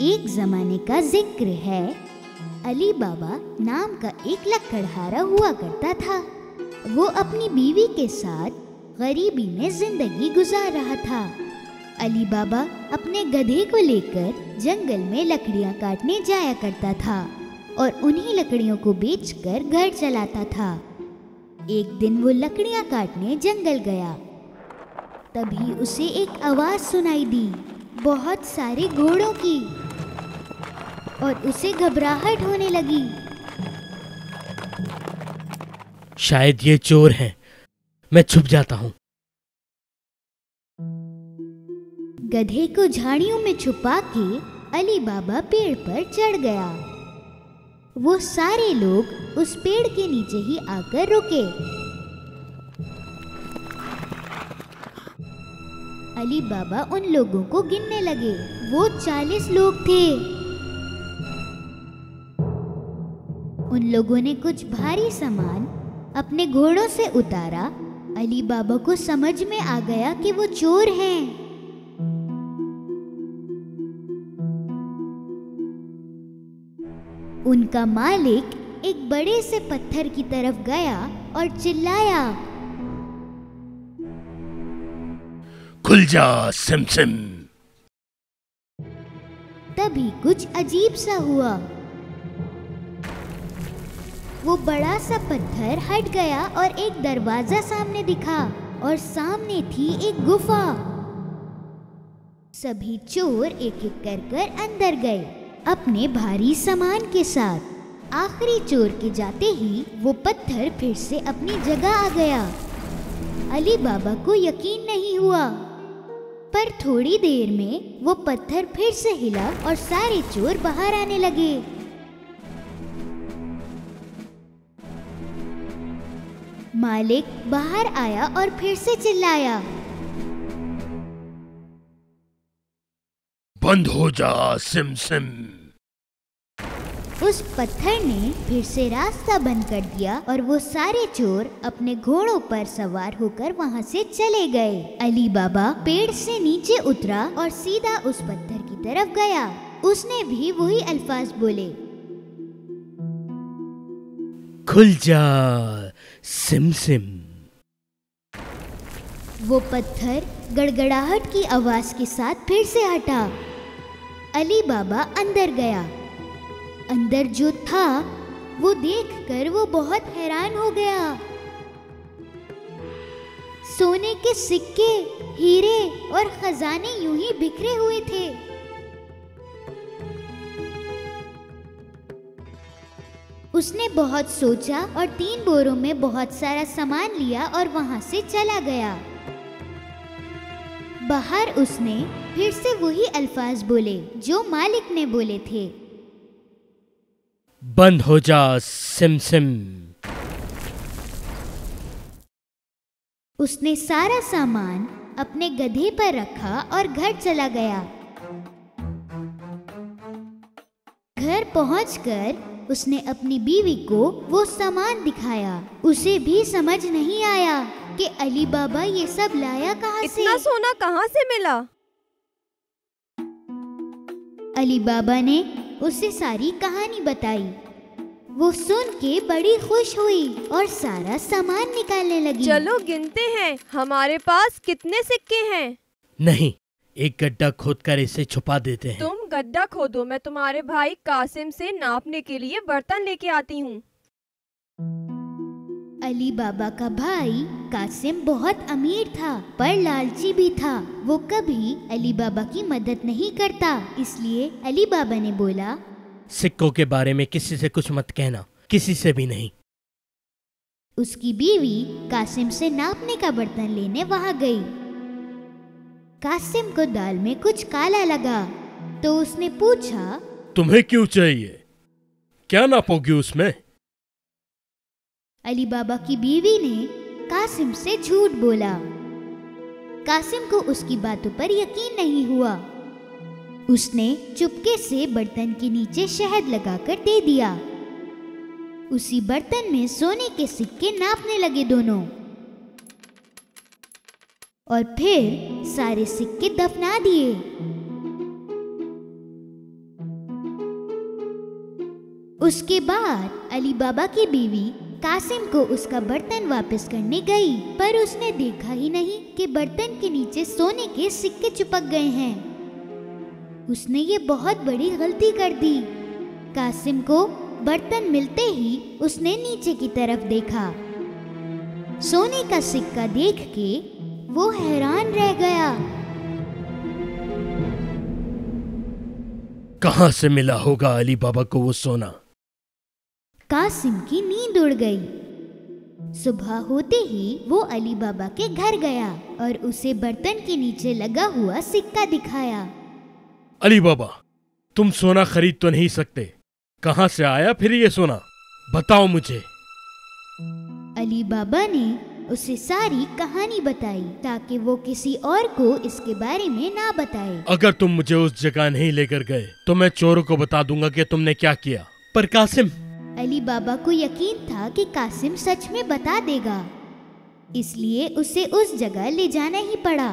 एक जमाने का जिक्र है। अली बाबा नाम का एक लकड़हारा हुआ करता था। वो अपनी बीवी के साथ गरीबी में जिंदगी गुजार रहा था। अली बाबा अपने गधे को लेकर जंगल में लकड़ियां काटने जाया करता था और उन्हीं लकड़ियों को बेचकर घर चलाता था। एक दिन वो लकड़ियां काटने जंगल गया। तभी उसे एक आवाज सुनाई दी, बहुत सारे घोड़ों की, और उसे घबराहट होने लगी। शायद ये चोर हैं, मैं छुप जाता हूँ। गधे को झाड़ियों में छुपा के अली बाबा पेड़ पर चढ़ गया। वो सारे लोग उस पेड़ के नीचे ही आकर रुके। अली बाबा उन लोगों को गिनने लगे। वो 40 लोग थे। उन लोगों ने कुछ भारी सामान अपने घोड़ों से उतारा। अली बाबा को समझ में आ गया कि वो चोर हैं। उनका मालिक एक बड़े से पत्थर की तरफ गया और चिल्लाया, खुल जा सिमसिम। तभी कुछ अजीब सा हुआ। वो बड़ा सा पत्थर हट गया और एक दरवाजा सामने दिखा और सामने थी एक गुफा। सभी चोर एक एक कर अंदर गए अपने भारी सामान के साथ। आखिरी चोर के जाते ही वो पत्थर फिर से अपनी जगह आ गया। अली बाबा को यकीन नहीं हुआ, पर थोड़ी देर में वो पत्थर फिर से हिला और सारे चोर बाहर आने लगे। मालिक बाहर आया और फिर से चिल्लाया, बंद हो जा सिमसिम। उस पत्थर ने फिर से रास्ता बंद कर दिया और वो सारे चोर अपने घोड़ों पर सवार होकर वहां से चले गए। अली बाबा पेड़ से नीचे उतरा और सीधा उस पत्थर की तरफ गया। उसने भी वही अल्फाज बोले, खुल जा सिमसिम। वो पत्थर गड़गड़ाहट की आवाज के साथ फिर से हटा। अली बाबा अंदर गया। अंदर जो था वो देखकर वो बहुत हैरान हो गया। सोने के सिक्के, हीरे और खजाने यूं ही बिखरे हुए थे। उसने बहुत सोचा और 3 बोरों में बहुत सारा सामान लिया और वहां से चला गया। बाहर उसने फिर से वही अल्फाज बोले जो मालिक ने बोले थे, बंद हो जा सिमसिम। उसने सारा सामान अपने गधे पर रखा और घर चला गया। घर पहुंचकर उसने अपनी बीवी को वो सामान दिखाया। उसे भी समझ नहीं आया कि अली बाबा ये सब लाया कहाँ से। इतना सोना कहाँ से मिला? अली बाबा ने उसे सारी कहानी बताई। वो सुन के बड़ी खुश हुई और सारा सामान निकालने लगी। चलो गिनते हैं, हमारे पास कितने सिक्के हैं। नहीं, एक गड्ढा खोदकर इसे छुपा देते हैं। तुम गड्ढा खोदो, मैं तुम्हारे भाई कासिम से नापने के लिए बर्तन लेके आती हूँ। अली बाबा का भाई कासिम बहुत अमीर था पर लालची भी था। वो कभी अली बाबा की मदद नहीं करता। इसलिए अली बाबा ने बोला, सिक्कों के बारे में किसी से कुछ मत कहना, किसी से भी नहीं। उसकी बीवी कासिम से नापने का बर्तन लेने वहां गई। कासिम को दाल में कुछ काला लगा तो उसने पूछा, तुम्हें क्यों चाहिए? क्या नापोगी उसमें? अली बाबा की बीवी ने कासिम से झूठ बोला। कासिम को उसकी बातों पर यकीन नहीं हुआ। उसने चुपके से बर्तन के नीचे शहद लगाकर दे दिया। उसी बर्तन में सोने के सिक्के नापने लगे दोनों, और फिर सारे सिक्के दफना दिए। उसके बाद अली बाबा की बीवी कासिम को उसका बर्तन वापस करने गई, पर उसने देखा ही नहीं कि बर्तन के नीचे सोने के सिक्के चिपक गए हैं। उसने ये बहुत बड़ी गलती कर दी। कासिम को बर्तन मिलते ही उसने नीचे की तरफ देखा। सोने का सिक्का देख के वो हैरान रह गया। कहाँ से मिला होगा अली बाबा को वो सोना? कासिम की नींद उड़ गई। सुबह होते ही वो अली बाबा के घर गया और उसे बर्तन के नीचे लगा हुआ सिक्का दिखाया। अली बाबा, तुम सोना खरीद तो नहीं सकते, कहाँ से आया फिर ये सोना, बताओ मुझे। अली बाबा ने उसे सारी कहानी बताई ताकि वो किसी और को इसके बारे में ना बताए। अगर तुम मुझे उस जगह नहीं लेकर गए तो मैं चोरों को बता दूंगा कि तुमने क्या किया। पर कासिम, अली बाबा को यकीन था कि कासिम सच में बता देगा, इसलिए उसे उस जगह ले जाना ही पड़ा।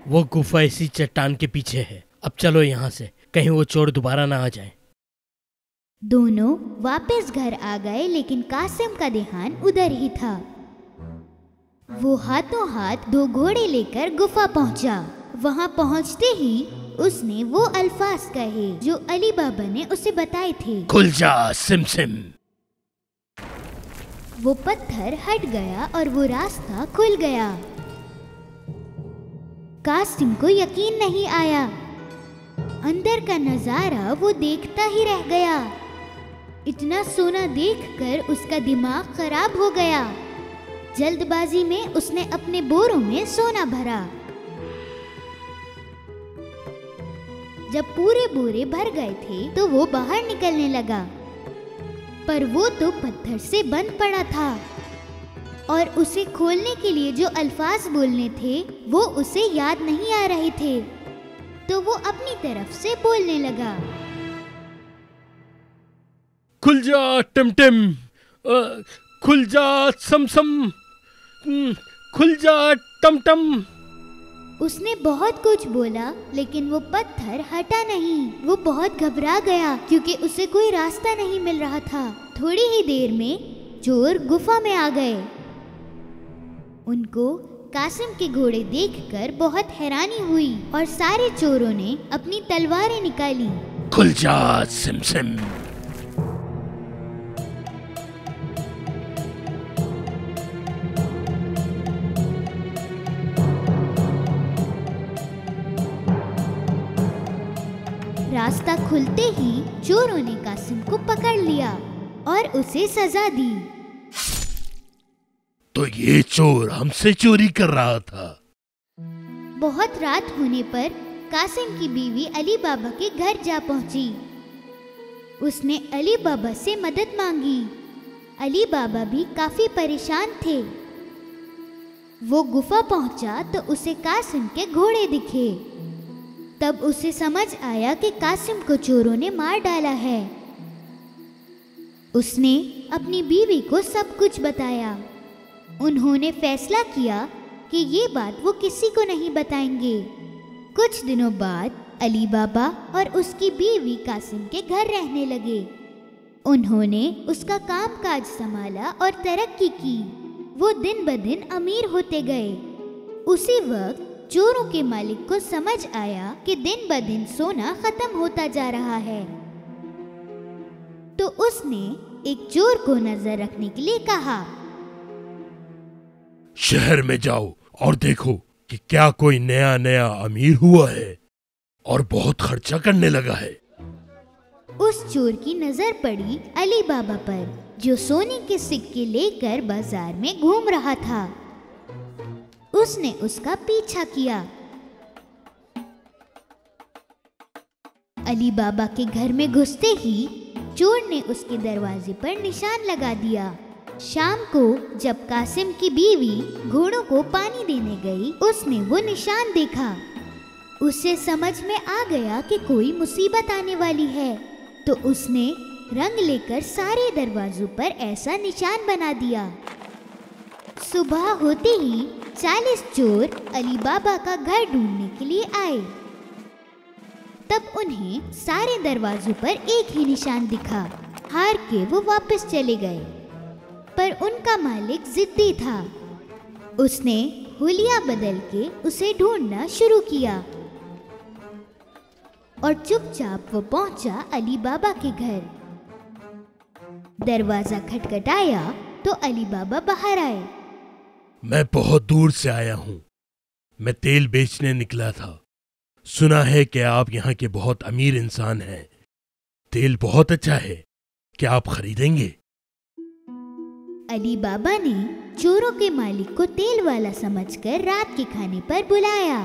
वो गुफा इसी चट्टान के पीछे है। अब चलो यहाँ से, कहीं वो चोर दोबारा ना आ जाए। दोनों वापस घर आ गए, लेकिन कासिम का ध्यान उधर ही था। वो हाथों हाथ 2 घोड़े लेकर गुफा पहुंचा। वहां पहुंचते ही उसने वो अल्फाज कहे जो अली बाबा ने उसे बताए थे। खुल जा सिम सिम। वो पत्थर हट गया और वो रास्ता खुल गया। कासिम को यकीन नहीं आया। अंदर का नजारा वो देखता ही रह गया। इतना सोना देखकर उसका दिमाग खराब हो गया। जल्दबाजी में उसने अपने बोरों में सोना भरा। जब पूरे बोरे भर गए थे तो वो बाहर निकलने लगा, पर वो तो पत्थर से बंद पड़ा था और उसे खोलने के लिए जो अल्फाज बोलने थे वो उसे याद नहीं आ रहे थे। तो वो अपनी तरफ से बोलने लगा, खुल जा टिमटिम, खुल जा समसम, खुल जा टमटम। उसने बहुत कुछ बोला, लेकिन वो पत्थर हटा नहीं। वो बहुत घबरा गया क्योंकि उसे कोई रास्ता नहीं मिल रहा था। थोड़ी ही देर में चोर गुफा में आ गए। उनको कासिम के घोड़े देखकर बहुत हैरानी हुई और सारे चोरों ने अपनी तलवारें निकाली। खुल जा सिम सिम। रास्ता खुलते ही चोरों ने कासिम को पकड़ लिया और उसे सजा दी। तो ये चोर हमसे चोरी कर रहा था। बहुत रात होने पर कासिम की बीवी अली बाबा के घर जा पहुंची। उसने अली बाबा से मदद मांगी। अली बाबा भी काफी परेशान थे। वो गुफा पहुंचा तो उसे कासिम के घोड़े दिखे। तब उसे समझ आया कि कासिम को चोरों ने मार डाला है। उसने अपनी बीवी को सब कुछ बताया। उन्होंने फैसला किया कि ये बात वो किसी को नहीं बताएंगे। कुछ दिनों बाद अली बाबा और उसकी बीवी कासिम के घर रहने लगे। उन्होंने उसका कामकाज संभाला और तरक्की की। वो दिन ब दिन अमीर होते गए। उसी वक्त चोरों के मालिक को समझ आया कि दिन ब दिन सोना खत्म होता जा रहा है। तो उसने एक चोर को नजर रखने के लिए कहा, शहर में जाओ और देखो कि क्या कोई नया नया अमीर हुआ है और बहुत खर्चा करने लगा है। उस चोर की नजर पड़ी अली बाबा पर, जो सोने के सिक्के लेकर बाजार में घूम रहा था। उसने उसका पीछा किया। अली बाबा के घर में घुसते ही चोर ने उसके दरवाजे पर निशान लगा दिया। शाम को जब कासिम की बीवी घोड़ों को पानी देने गई, उसने वो निशान देखा। उसे समझ में आ गया कि कोई मुसीबत आने वाली है, तो उसने रंग लेकर सारे दरवाजों पर ऐसा निशान बना दिया। सुबह होते ही 40 चोर अली बाबा का घर ढूंढने के लिए आए। तब उन्हें सारे दरवाजों पर एक ही निशान दिखा। हार के वो वापस चले गए। पर उनका मालिक जिद्दी था। उसने हुलिया बदल के उसे ढूंढना शुरू किया और चुपचाप वो पहुंचा अली बाबा के घर। दरवाजा खटखटाया तो अली बाबा बाहर आए। मैं बहुत दूर से आया हूँ। मैं तेल बेचने निकला था। सुना है कि आप यहाँ के बहुत अमीर इंसान हैं। तेल बहुत अच्छा है, क्या आप खरीदेंगे? अली बाबा ने चोरों के मालिक को तेल वाला समझकर रात के खाने पर बुलाया।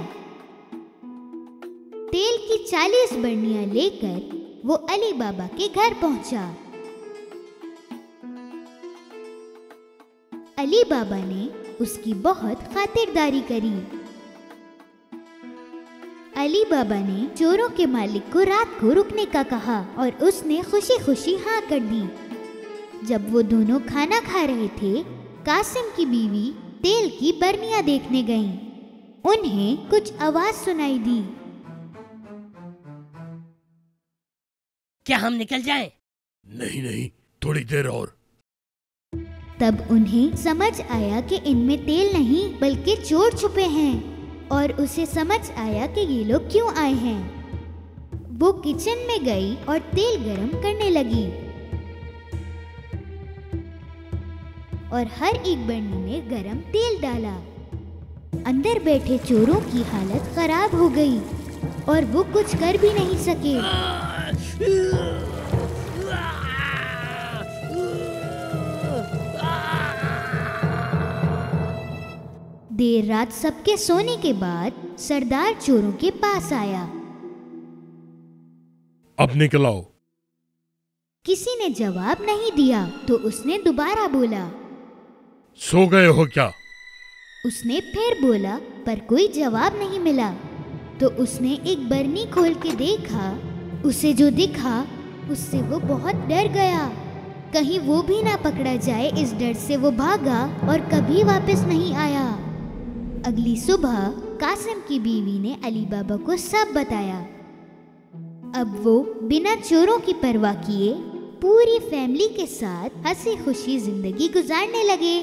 तेल की 40 बरनियां लेकर वो अली बाबा के घर पहुंचा। अली बाबा ने उसकी बहुत खातिरदारी करी। अली बाबा ने चोरों के मालिक को रात को रुकने का कहा और उसने खुशी खुशी हाँ कर दी। जब वो दोनों खाना खा रहे थे, कासिम की बीवी तेल की बरनियां देखने गईं। उन्हें कुछ आवाज सुनाई दी। क्या हम निकल जाएं? नहीं नहीं, थोड़ी देर और। तब उन्हें समझ आया कि इनमें तेल नहीं बल्कि चोर छुपे हैं और उसे समझ आया कि ये लोग क्यों आए हैं। वो किचन में गई और तेल गरम करने लगी और हर एक बरनी में गरम तेल डाला। अंदर बैठे चोरों की हालत खराब हो गई और वो कुछ कर भी नहीं सके। देर रात सबके सोने के बाद सरदार चोरों के पास आया। अब निकल आओ। किसी ने जवाब नहीं दिया तो उसने दोबारा बोला। सो गए हो क्या? उसने फिर बोला पर कोई जवाब नहीं मिला। तो उसने एक बरनी खोल के देखा। उसे जो दिखा उससे वो बहुत डर गया। कहीं वो भी ना पकड़ा जाए, इस डर से वो भागा और कभी वापस नहीं आया। अगली सुबह कासिम की बीवी ने अली बाबा को सब बताया। अब वो बिना चोरों की परवाह किए पूरी फैमिली के साथ हंसी खुशी जिंदगी गुजारने लगे।